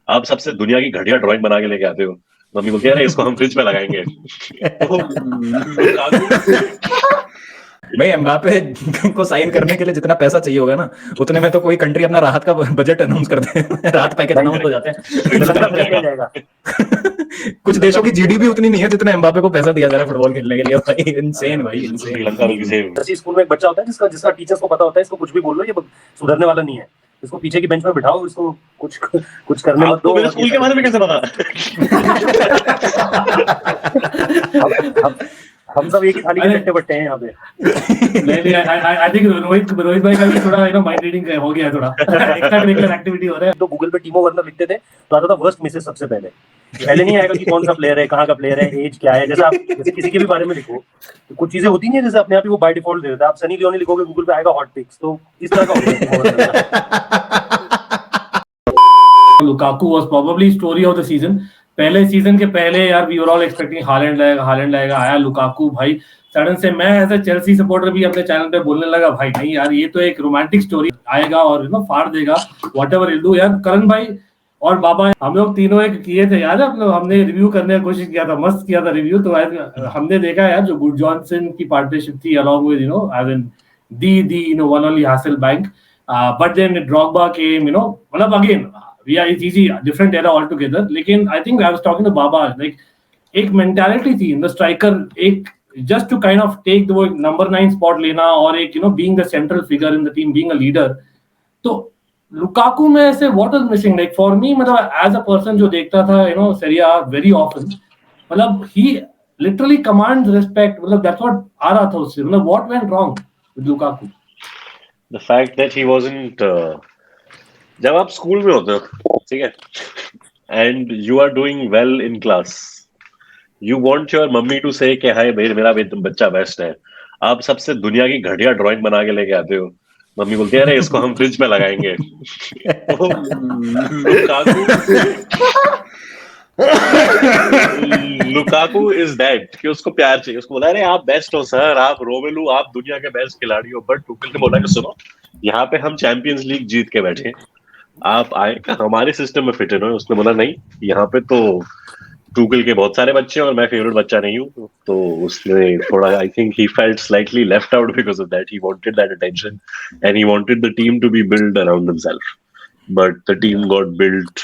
आप सबसे दुनिया की घटिया ड्राइंग बना के लेके आते हो। मम्मी बोलती है अरे इसको हम फ्रिज पे लगाएंगे। तो लुकाकू भाई एम्बापे को साइन करने के लिए जितना पैसा चाहिए होगा ना, उतने में तो कोई कंट्री अपना राहत का बजट अनाउंस कर दे, राहत पैकेज अनाउंस हो जाते हैं। श्रीलंका फ्री किया जाएगा। कुछ देशों की जीडीपी उतनी नहीं है जितना एम्बापे को पैसा दिया जा रहा है फुटबॉल खेलने के लिए। भाई इनसेन, भाई insane. Sri Lanka will be saved. जैसे स्कूल में एक बच्चा होता है जिसका टीचर्स को पता होता है इसको कुछ भी बोल लो ये सुधरने वाला नहीं है, इसको पीछे की बेंच में बिठाओ, इसको कुछ करने मत दो। मेरे स्कूल के बारे में कैसे पता? हम सब एक ही थाली के चट्टे बट्टे हैं यहाँ पे। नहीं, आई थिंक रोहित भाई का भी थोड़ा माइंड रीडिंग हो गया, थोड़ा एक्स्ट्रा करिकुलर एक्टिविटी हो रहा है। तो गूगल पे टीमो वर्नर लिखते थे तो आता था वर्स्ट मिसेस सबसे पहले नहीं आएगा कि कौन सा प्लेयर है, कहाँ का प्लेयर है, एज क्या है। जैसे आप किसी के भी बारे में लिखो तो कुछ चीजें होती नहीं है जैसे अपने आप ही वो बाय डिफॉल्ट दे देता है। आप सनी लियोनी लिखोगे गूगल पे आएगा हॉट पिक्स, तो इस तरह का होता है। Lukaku was probably story of the season. पहले सीजन के पहले यार we were all expecting Haaland आएगा, आया लुकाकू। भाई सडन से मैं एज अ चेल्सी सपोर्टर भी अपने चैनल पे बोलने लगा भाई नहीं यार ये तो एक रोमांटिक स्टोरी आएगा और फाड़ देगा व्हाटएवर विल डू। यार करण भाई और बाबा हम लोग तीनों एक किए थे यार, हमने रिव्यू करने की कोशिश किया था, मस्त किया था रिव्यू। तो हमने देखा यार जो गुड जॉनसन की पार्टनरशिप थी along with as in the one only Hasselbaink, but then Drogba came, मतलब again it's easy, different era altogether. लेकिन I think I was talking to Baba, like एक mentality थी in the striker, एक just to kind of take the number 9 spot लेना और एक being the central figure in the team, being a leader. तो Lukaku में ऐसे what was missing, like for me, मतलब as a person जो देखता था Serie A very often, मतलब he literally commands respect, मतलब that's what आ रहा था उससे। मतलब what went wrong with Lukaku? The fact that he wasn't जब आप स्कूल में होते हो, ठीक है, and you are doing well in class, you want your mummy to say कि हाय भाई मेरा बच्चा बेस्ट है। आप सबसे दुनिया की घटिया ड्राइंग बना के लेके आते हो। मम्मी बोलती है अरे इसको हम फ्रिज में लगाएंगे। तो लुकाकू इज दैट कि उसको प्यार चाहिए। उसको बोला अरे आप बेस्ट हो सर, आप रोमेलू, आप दुनिया के बेस्ट खिलाड़ी हो। बट टुकल ने बोला कि सुनो यहाँ पे हम चैंपियंस लीग जीत के बैठे, आप आए हमारे सिस्टम में फिट हो। उसने बोला नहीं, यहाँ पे तो टूकल के बहुत सारे बच्चे हैं और मैं फेवरेट बच्चा नहीं हूँ। तो उसने थोड़ा I think he felt slightly left out because of that. He wanted that attention and he wanted the team to be build around himself, but the team got built,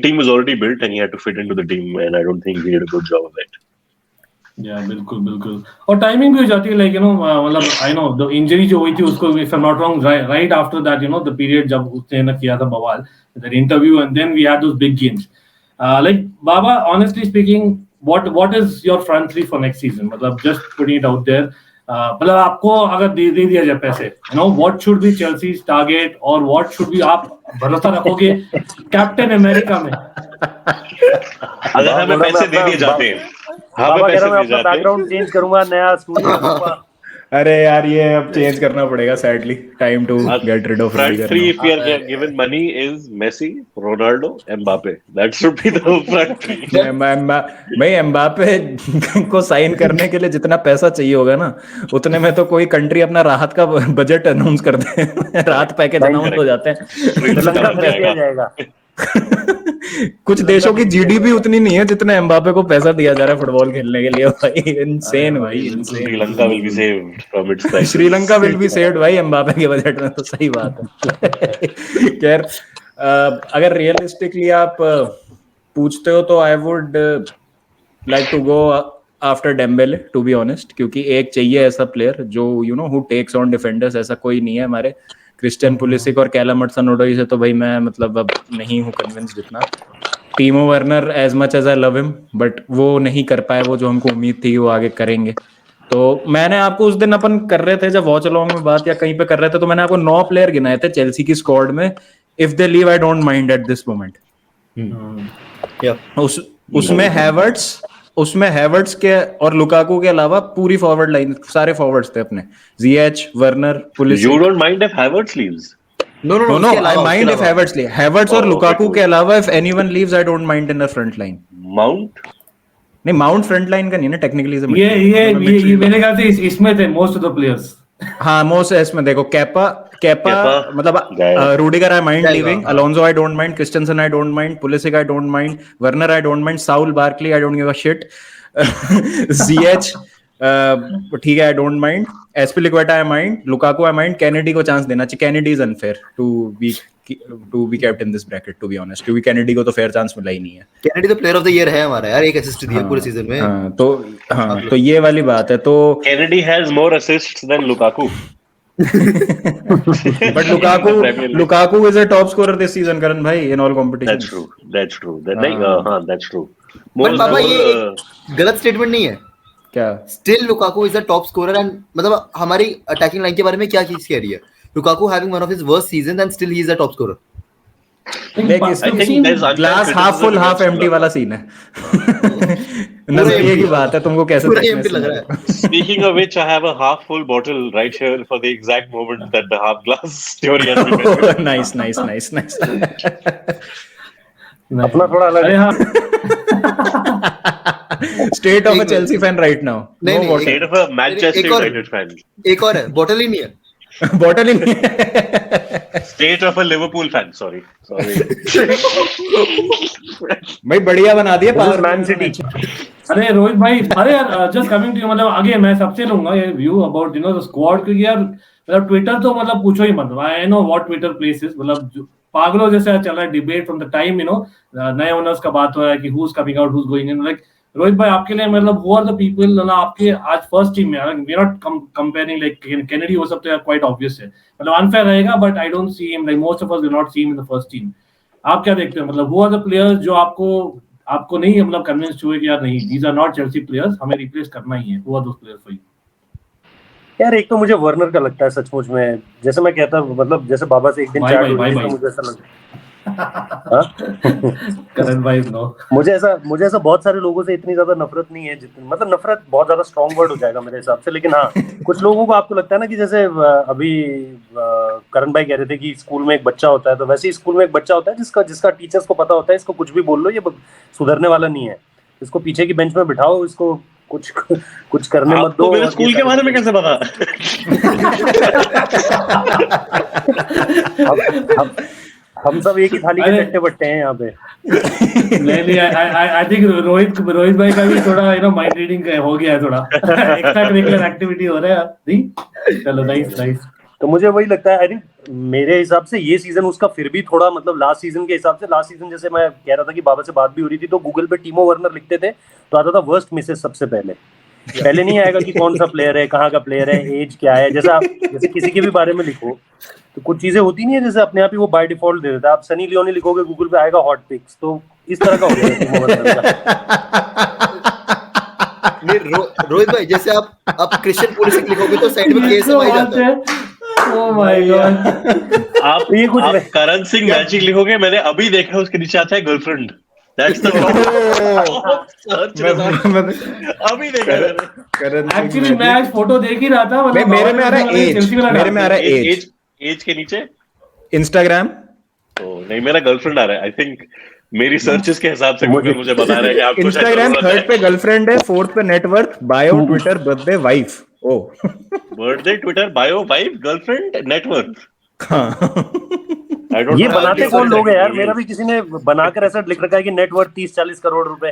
team was already built and he had to fit into the team, and I don't think he did a good job of it. Yeah, बिल्कुल। और timing भी हो जाती है, like मतलब I know the injury जो हुई थी उसको, if I'm not wrong, right after that the period जब उसने ना किया था बवाल, that interview, and then we had those big games. Like Baba, honestly speaking, what is your front three for next season? मतलब just putting it out there. मतलब आपको अगर दे दिया जाए पैसे, what should be Chelsea's target or what should be, आप भरोसा रखोगे कैप्टन अमेरिका में? अगर हमें पैसे दे दिए जाते हैं, बाबा कह रहा मैं अपना बैकग्राउंड चेंज करूंगा, नया स्टूडियो। अरे यार ये अब चेंज करना पड़ेगा sadly, time to get rid of front three if you are given money is Messi, Ronaldo, Mbappe, that should be the front three. भाई एम्बापे को साइन करने के लिए जितना पैसा चाहिए होगा ना, उतने में तो कोई कंट्री अपना राहत का बजट अनाउंस कर दे, राहत पैकेज अनाउंस हो जाते हैं। श्रीलंका फ्री किया जाएगा। कुछ देशों की जीडीपी उतनी नहीं है जितना एम्बापे को पैसा दिया जा रहा है फुटबॉल खेलने के लिए। भाई इनसेन, भाई insane. Sri Lanka will be saved from its crisis. Sri Lanka will be saved भाई एम्बापे के बजट में, तो सही बात है। खैर अगर रियलिस्टिकली आप पूछते हो तो I would like to go after Dembele, to be honest, क्योंकि एक चाहिए ऐसा प्लेयर जो हु टेक्स ऑन डिफेंडर्स। ऐसा कोई नहीं है हमारे क्रिस्टियन पुलिसिक और कैलम हडसन-ओडोई से, तो भाई मैं मतलब अब नहीं हूँ कन्विंस्ड इतना। Timo Werner as much as I love him, but वो नहीं कर पाए वो जो हमको उम्मीद थी वो आगे करेंगे। तो मैंने आपको उस दिन अपन कर रहे थे जब वॉच अलॉन्ग में बात या कहीं पे कर रहे थे, तो मैंने आपको 9 प्लेयर गिनाए थे चेल्सी की स्क्वाड में। If they leave I don't mind at this moment. उसमें हैवर्ट्स के और लुकाकू के अलावा पूरी फॉरवर्ड लाइन, सारे फॉरवर्ड्स थे अपने, Ziyech, Werner, Pulisic. You don't mind if Havertz leaves? No, I mind if Havertz leaves. Havertz और लुकाकू के अलावा if anyone leaves, I don't mind in the front line. Mount? नहीं, mount front line का नहीं ना technically. ये मेरे ख्याल से इसमें थे मोस्ट ऑफ द प्लेयर्स। हाँ मोसेस में देखो कैपा मतलब Rudiger I mind leaving, Alonso I don't mind, Christensen I don't mind, Pulisic I don't mind, Werner I don't mind, Saul Barkley I don't give a shit, Ziyech ठीक है I don't mind, Azpilicueta I mind, Lukaku I mind, Kenedy को chance देना चाहिए, Kenedy is unfair to be kept in this bracket to be honest, क्योंकि Kennedy को तो fair chance मिला ही नहीं है। कैनेडी तो प्लेयर ऑफ द ईयर है हमारा यार, एक असिस्ट दिया पूरे सीजन में। हाँ तो ये वाली बात है। तो Kennedy has more assists than Lukaku. But Lukaku is a top scorer this season, Karan bhai, in all competitions. That's true. That's true. But पापा ये गलत स्टेटमेंट नहीं है क्या? Still Lukaku is the top scorer and मतलब हमारी attacking line के बारे में क्या चीज कह रही है? Lukaku having one of his worst seasons and still he is a top scorer. Glass half full half empty वाला सीन है। नजरिए की बात है, तुमको कैसे लग रहा है। Speaking of which, I have a half full bottle right here for the exact moment that the half glass theory has been mentioned. Nice. अपना थोड़ा अलग है। State of a Chelsea fan right now. नहीं, State of a Manchester United fan. एक और है, bottle ही नहीं है। बॉटल ही नहीं है। State of a Liverpool fan. Sorry. भाई बढ़िया बना दिया पावर मैन सिटी। अरे रोहित भाई, अरे यार जस्ट कमिंग टू यू, मतलब आगे मैं सबसे लूंगा ये व्यू अबाउट द स्क्वाड, क्योंकि यार मतलब ट्विटर तो मतलब पूछो ही मत। I know what Twitter places, मतलब पागलों जैसे चल रहा है डिबेट फ्रॉम द टाइम नए ओनर्स का बात हो रहा है कि who is coming out, who is going in. Like Rohit भाई आपके लिए मतलब हु आर द पीपल, मतलब आपके आज फर्स्ट टीम में, we are not comparing like Kennedy, वो सब तो क्वाइट ऑब्वियस है, मतलब अनफेयर रहेगा, but I don't see him, like most of us will not see him in the first team. आप क्या देखते हैं, मतलब हु आर द प्लेयर्स जो आपको नहीं मतलब कन्विंस हुए कि यार नहीं, these are not Chelsea players, हमें रिप्लेस करना ही है, who are those players for you? यार एक तो मुझे वर्नर का लगता है सचमुच में, जैसे मैं कहता मतलब जैसे बाबा से एक दिन चैट हुई तो मुझे ऐसा लगता करण भाई नो, मुझे ऐसा बहुत सारे लोगों से इतनी ज्यादा नफरत नहीं है, जितनी मतलब नफरत बहुत ज्यादा स्ट्रॉन्ग वर्ड हो जाएगा मेरे हिसाब से, लेकिन हाँ कुछ लोगों को आपको लगता है ना कि जैसे अभी करण भाई कह रहे थे कि स्कूल में एक बच्चा होता है, तो वैसे ही स्कूल में एक बच्चा होता है जिसका टीचर्स को पता होता है इसको कुछ भी बोल लो ये सुधरने वाला नहीं है, इसको पीछे की बेंच में बिठाओ, इसको कुछ करने मत दो। मेरे स्कूल के बारे में कैसे पता? हम सब एक ही थाली के चट्टे बट्टे हैं यहाँ पे। नहीं आई थिंक रोहित भाई का भी थोड़ा माइंड रीडिंग हो गया है, थोड़ा एक्स्ट्रा करिकुलर एक्टिविटी हो रहा है। चलो नाइस। तो मुझे वही लगता है, आई थिंक मेरे हिसाब से ये सीजन उसका फिर भी थोड़ा मतलब लास्ट सीजन के हिसाब से, लास्ट सीजन जैसे मैं कह रहा था कि बाबा से बात भी हो रही थी तो गूगल पे टीमो वर्नर लिखते थे तो आता था वर्स्ट मिसेस सबसे पहले नहीं आएगा कि कौन सा प्लेयर है, कहाँ का प्लेयर है, एज क्या है, जैसे किसी के भी बारे में लिखो तो कुछ चीजें होती नहीं है जैसे अपने आप ही वो बाय डिफॉल्ट दे देता है। आप सनी लियोनी लिखोगे गूगल पे आएगा हॉट पिक्स, तो इस तरह का हो गया टीमो वर्नर का। रोहित भाई जैसे आप क्रिश्चियन पुलिसिक लिखोगे तो साइड में केस आ जाता है। Oh my God! आप करण सिंह मैजिक लिखोगे, मैंने अभी देखा उसके नीचे आता है गर्लफ्रेंड। That's the अभी देखा मैंने। Actually मैं आज फोटो देख ही रहा था, मतलब मेरे में आ रहा है एज के नीचे इंस्टाग्राम। नहीं मेरा गर्लफ्रेंड आ रहा है। आई थिंक मेरी सर्चेस के हिसाब से गूगल मुझे बता रहा है कि आपको इंस्टाग्राम थर्ड पे गर्लफ्रेंड है, फोर्थ पे net worth, bio, Twitter, birthday, wife. Birthday, Twitter, bio, wife, girlfriend, net worth. ये बनाते कौन लोग हैं यार? मेरा भी किसी ने बनाकर ऐसा लिख रखा है कि नेटवर्थ 30-40 करोड़ रुपए।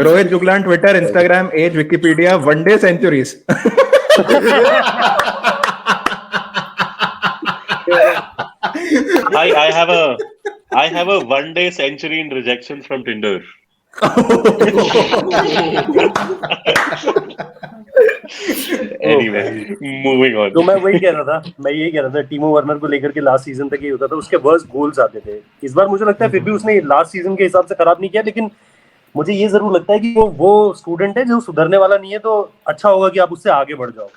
Rohit Juglan, Twitter, Instagram, age, Wikipedia, one day centuries. I have a 1 day century in rejections from Tinder. Anyway, moving on. तो मैं यही कह रहा था टीमो वर्नर को लेकर के लास्ट सीजन तक ये होता था, उसके वर्स्ट गोल्स आते थे। इस बार मुझे लगता है फिर भी उसने लास्ट सीजन के हिसाब से खराब नहीं किया, लेकिन मुझे ये जरूर लगता है कि वो स्टूडेंट है जो सुधरने वाला नहीं है, तो अच्छा होगा कि आप उससे आगे बढ़ जाओ।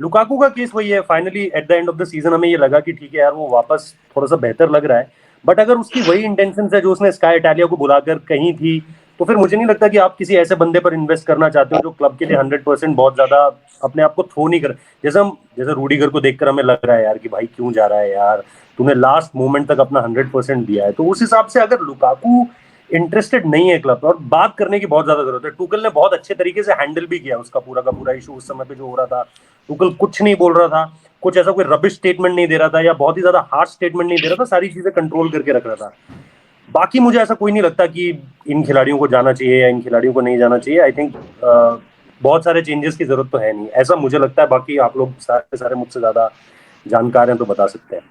लुकाकू का केस वही है, finally at the end of the season हमें ये लगा कि ठीक है यार वो वापस थोड़ा सा बेहतर लग रहा है, बट अगर उसकी वही इंटेंशन है जो उसने स्काई इटालिया को बुलाकर कहीं थी, तो फिर मुझे नहीं लगता कि आप किसी ऐसे बंदे पर इन्वेस्ट करना चाहते हो जो क्लब के लिए 100% बहुत ज्यादा अपने आप को थ्रो नहीं कर। जैसे रूडिगर को देखकर हमें लग रहा है यार कि भाई क्यों जा रहा है यार, तूने लास्ट मोमेंट तक अपना 100% दिया है। तो उस हिसाब से अगर लुकाकू इंटरेस्टेड नहीं है क्लब, और बात करने की बहुत ज्यादा जरूरत है। टुकल ने बहुत अच्छे तरीके से हैंडल भी किया उसका पूरा का पूरा इशू उस समय पे जो हो रहा था। टुकल कुछ नहीं बोल रहा था, कुछ ऐसा कोई रबिश स्टेटमेंट नहीं दे रहा था या बहुत ही ज्यादा हार्श स्टेटमेंट नहीं दे रहा था, सारी चीजें कंट्रोल करके रख रहा था। बाकी मुझे ऐसा कोई नहीं लगता कि इन खिलाड़ियों को जाना चाहिए या इन खिलाड़ियों को नहीं जाना चाहिए। आई थिंक बहुत सारे चेंजेस की जरूरत तो है नहीं, ऐसा मुझे लगता है। बाकी आप लोग सारे मुझसे ज्यादा जानकार हैं तो बता सकते हैं।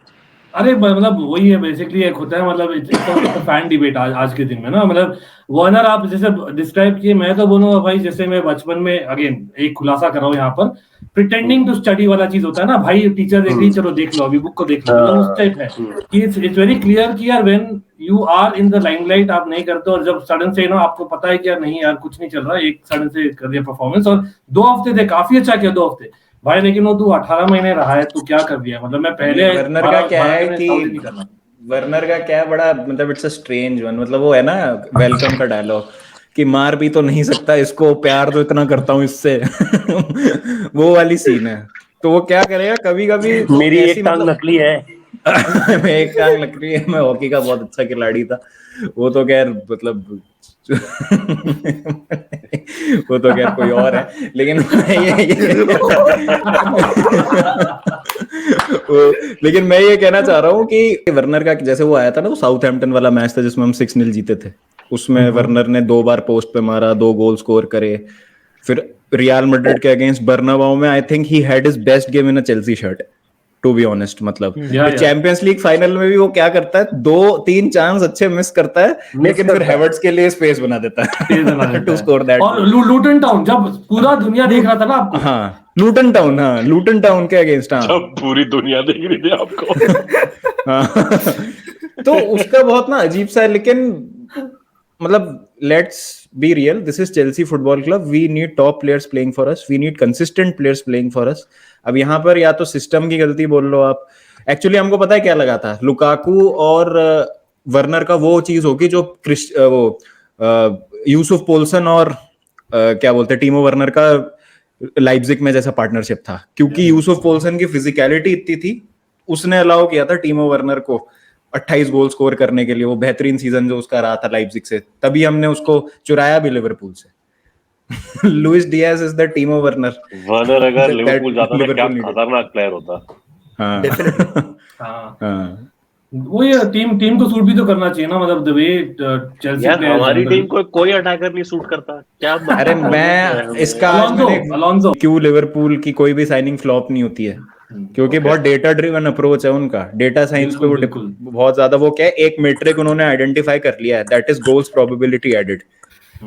अरे मतलब वही है बेसिकली, एक होता है मतलब फैन डिबेट आज के दिन में ना, मतलब वार्नर आप जैसे डिस्क्राइब किए, मैं तो बोलूंगा भाई जैसे मैं बचपन में, अगेन एक खुलासा कर रहा हूँ यहाँ पर, प्रिटेंडिंग टू स्टडी वाला चीज होता है ना भाई, टीचर देख रही चलो देख लो अभी बुक को देख लो, मतलब उस टाइप है कि इट्स वेरी क्लियर कि यार when you are in the limelight आप नहीं करते, और जब सडन से ना आपको पता है कि यार नहीं यार कुछ नहीं चल रहा, एक सडन से कर दिया परफॉर्मेंस, और 2 हफ्ते थे काफी अच्छा किया 2 हफ्ते भाई, लेकिन वो तू 18 महीने रहा है, तू क्या कर दिया। मतलब मैं पहले वर्नर का क्या है कि वर्नर का क्या बड़ा मतलब इट्स अ स्ट्रेंज वन, मतलब वो है ना वेलकम का डायलॉग कि मार भी तो नहीं सकता इसको, प्यार तो इतना करता हूँ इससे वो वाली सीन है। तो वो क्या करेगा, कभी कभी मेरी एक टांग नकली है एक टांग लकड़ी है, मैं हॉकी का बहुत अच्छा खिलाड़ी था, वो तो खैर मतलब वो तो खैर कोई और है, लेकिन लेकिन मैं ये कहना चाह रहा हूँ कि वर्नर का जैसे वो आया था ना, वो साउथहैम्पटन वाला मैच था जिसमें हम 6-0 जीते थे, उसमें वर्नर ने 2 बार पोस्ट पे मारा, 2 गोल स्कोर करे। फिर रियल मैड्रिड के अगेंस्ट बर्नाबाउ में I think he had his best game in a Chelsea shirt, to be honest. मतलब चैंपियंस लीग फाइनल में भी वो क्या करता है, 2-3 चांस अच्छे मिस करता है, लेकिन फिर हेवर्ट्स के लिए स्पेस बना देता है टू स्कोर दैट। और लूटन टाउन जब पूरा दुनिया देख रहा था ना आपको, हाँ लूटन टाउन के अगेंस्ट, हाँ जब पूरी दुनिया देख रही थी आपको तो उसका बहुत ना अजीब सा है, लेकिन मतलब let's be real, this is Chelsea Football Club, we need top players playing for us, we need consistent players playing for us. अब यहाँ पर या तो सिस्टम की गलती बोल लो आप, एक्चुअली हमको पता है क्या लगा था, लुकाकू और वर्नर का वो चीज होगी जो यूसुफ पोल्सन और क्या बोलते हैं टीमो वर्नर का लाइप्जिग में जैसा पार्टनरशिप था, क्योंकि यूसुफ पोल्सन की फिजिकलिटी इतनी थी, उसने अलाउ किया था टीमो वर्नर को 28 गोल स्कोर करने के लिए, वो बेहतरीन सीजन जो उसका रहा था लाइप्जिग से, तभी हमने उसको चुराया भी लिवरपूल से। Luis Diaz is the टीमो Werner अगर लिवरपूल जाता तो क्या खतरनाक प्लेयर होता। हाँ हाँ वो ये टीम को सूट भी तो करना चाहिए ना, मतलब द वे चेल्सी प्लेयर्स, हमारी टीम को कोई अटैकर नहीं सूट करता क्या? अरे मैं इसका अलोंसो क्यों लिवरपूल की कोई भी साइनिंग फ्लॉप नहीं होती है, क्योंकि बहुत डेटा ड्रिवन अप्रोच है उनका, डेटा साइंस पे वो बहुत ज्यादा, वो क्या है, एक मेट्रिक उन्होंने आइडेंटिफाई कर लिया है, that is goals probability added.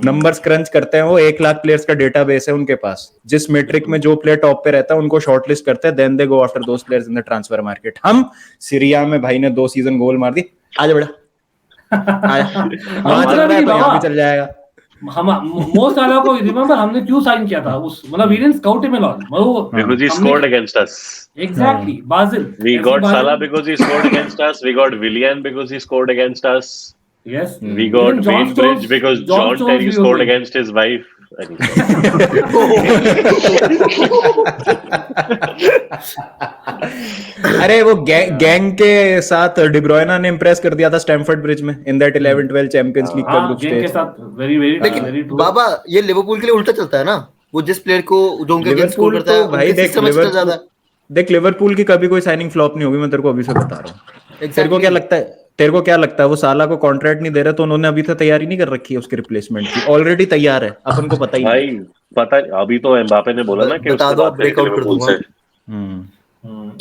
Numbers crunch करते हैं वो, 1 लाख प्लेयर्स का डेटाबेस है उनके पास, जिस मेट्रिक में जो प्लेयर टॉप पे रहता है उनको शॉर्टलिस्ट करते हैं, then they go after those players in the transfer market. हम सीरिया में भाई ने 2 सीजन गोल मार दी, आजा बेटा वहां चल रहा है तो यहाँ भी चल जाएगा। हम मोस्ट साला को रिमेंबर हमने क्यों साइन किया था उस, मतलब we didn't scout him alone, because he scored against us. Exactly, Basel. We got Salah because he scored against us. We got Willian because he scored against us. Yes. We got Bainbridge because John Terry scored against his wife. अरे वो gang के साथ De Bruyne ने Impress कर दिया था Stamford bridge में in that 11-12 champions league का ग्रुप स्टेज के साथ। Very true. बाबा ये लिवरपूल के लिए उल्टा चलता है ना, वो जिस प्लेयर को जो उनके अगेंस्ट स्कोर करता है भाई देख लिवरपूल की कभी कोई साइनिंग फ्लॉप नहीं होगी, मैं तेरे को अभी से बता रहा हूँ। तेरे को क्या लगता है वो साला को कॉन्ट्रैक्ट नहीं दे रहे तो उन्होंने अभी तक तैयारी नहीं कर रखी है उसके रिप्लेसमेंट की? ऑलरेडी तैयार है, अपन को पता ही भाई पता अभी तो एम्बापे ने बोला ना कि बता दो ब्रेकआउट कर दूंगा।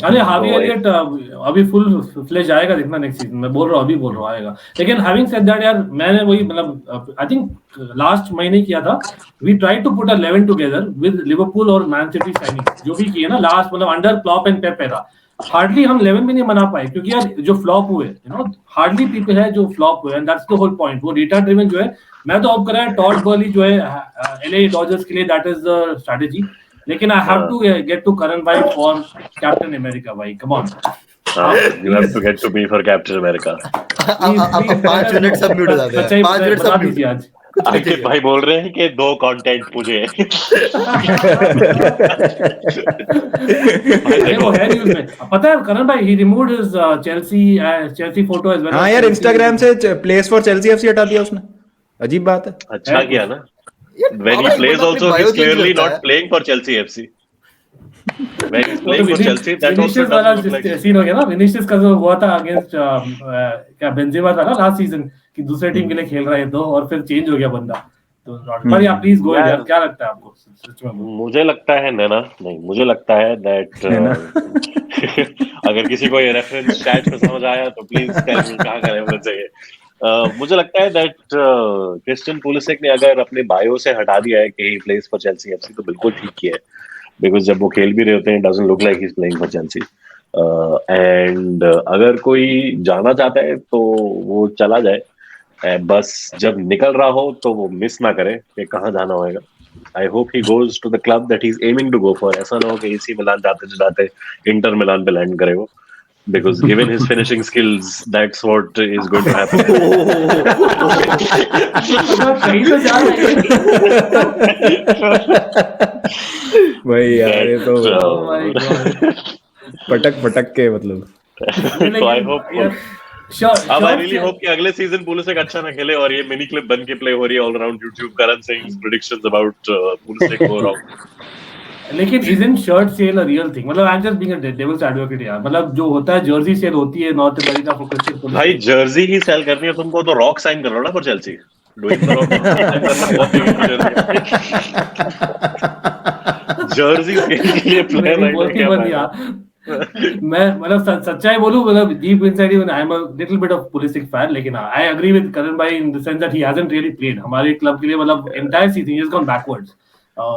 अरे हावी एलियट अभी फुल फ्लेज आएगा देखना नेक्स्ट सीजन, मैं बोल रहा हूँ आएगा। लेकिन हैविंग सेड दैट यार, मैंने वही मतलब आई थिंक लास्ट महीने किया था, we try to put a 11 together with Liverpool और मैन सिटी साइनिंग जो भी किए ना लास्ट, मतलब under Klopp and Pep era, hardly हम 11 भी नहीं बना पाए, क्योंकि यार जो फ्लॉप हुए हार्डली पीपल है जो फ्लॉप हुए, and that's the whole point. वो डेटा ड्रिवन जो है, मैं तो अब कर रहा है टॉड बर्ली जो है एलए डॉजर्स के लिए, दैट इज द स्ट्रेटजी। लेकिन I have to get to Karan भाई फॉर कैप्टन अमेरिका भाई, come on you have to get to me for Captain America. अब 5 मिनट सब म्यूट हो जाते हैं, 5 मिनट सब म्यूट आज। आगे भाई बोल रहे हैं कि 2 कंटेंट मुझे वो है न्यूज़ में, पता है करण भाई, he removed his Chelsea photo as well। हाँ यार, इंस्टाग्राम से प्लेस फॉर चेल्सी एफसी हटा दिया उसने। अजीब बात है। अच्छा किया ना। यार, When he बाबा, plays मतलब also, अपनी he's bio change clearly करता not है। playing for Chelsea FC. When he's playing for Chelsea, that also Vinicius वाला doesn't look like. सीन हो गया ना, विनीशियस का जो हुआ था अगेंस्ट क्या बेंजेमा था ना लास्ट सीजन कि दूसरे टीम के लिए खेल रहे तो, और फिर चेंज हो गया बंदा तो। पर या प्लीज गो यार, क्या लगता है आपको सच में? मुझे लगता है नैना नहीं, मुझे लगता है दैट अगर किसी को ये रेफरेंस चैट में समझ आया तो प्लीज टेल मी कहाँ का रेफरेंस है ये। मुझे लगता है दैट क्रिस्टियन पुलिसिक ने अगर अपने बायो से हटा दिया है कि he plays for Chelsea FC तो बिल्कुल ठीक किया है, बिकॉज जब वो खेल भी रहे होते हैं doesn't look like he is playing for Chelsea. And अगर कोई जाना चाहता है तो वो चला जाए, बस जब निकल रहा हो तो वो मिस ना करे कि कहाँ जाना होगा। I hope he goes to the club that he's aiming to go for. ऐसा ना हो कि AC मिलान जाते जाते इंटर मिलान पे लैंड करे वो, because given his finishing skills, that's what is going to happen. कहीं तो जा रहे भाई यार ये तो Oh my God. पटक के मतलब। So I hope. अब आई रियली होप श्योर कि अगले सीजन पुलिसिक अच्छा ना खेले और ये मिनी क्लिप बन के प्ले हो रही है all around YouTube, Karan Singh predictions about Pulisic go wrong. लेकिन isn't shirt sale a real thing? मतलब I'm just being a devil's advocate यार, मतलब जो होता है जर्सी सेल होती है North America for Christian Pulisic। भाई जर्सी ही सेल करनी है तुमको तो रॉक साइन कर लो ना for Chelsea. Dwayne the Rock sign बहुत जर्सी के लिए प्लेयर मेरी बोलती बंद यार। मैं मतलब सच्चाई बोलूं, मतलब deep inside even I'm a little bit of Pulisic fan, लेकिन I agree with Karan bhai in the sense that he hasn't really played हमारे क्लब के लिए, मतलब entire season he has gone backwards.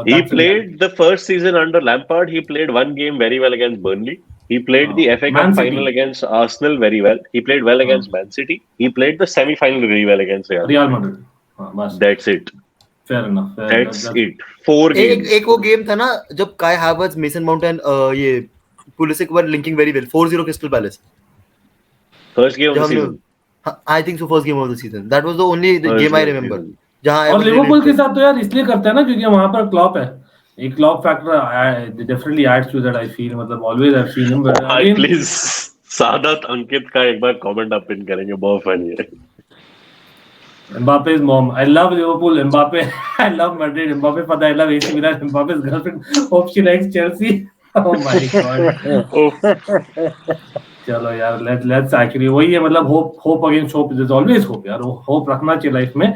He played the first season under Lampard. He played one game very well against Burnley. He played the FA Man Cup City. final against Arsenal very well. He played well against Man City. He played the semi-final very well against Real. Real Madrid। बस That's it. fair enough, fair That's enough। it. 4 games. एक वो game था ना जब काई Havertz, mason mount and ये Pulisic were linking very well, 4-0 crystal palace. First game of the season. I think so first game of the season, that was the only First game I game of the remember season. जहां और Liverpool के साथ तो यार इसलिए करता है ना क्योंकि वहां पर क्लॉप है, एक Klopp factor definitely adds to that I feel, मतलब always I have seen him, but Hi, please. Saadat Ankit का एक बार कमेंट आप पिन करेंगे, बहुत फनी है। Mbappe's mom, I love Liverpool, Mbappe, I love Madrid, Mbappe पता है, I love AC Milan, Mbappe's girlfriend hope she likes Chelsea. Oh my God. चलो यार, let's actually वही है, मतलब hope against hope, there's always hope यार, hope रखना चाहिए लाइफ में।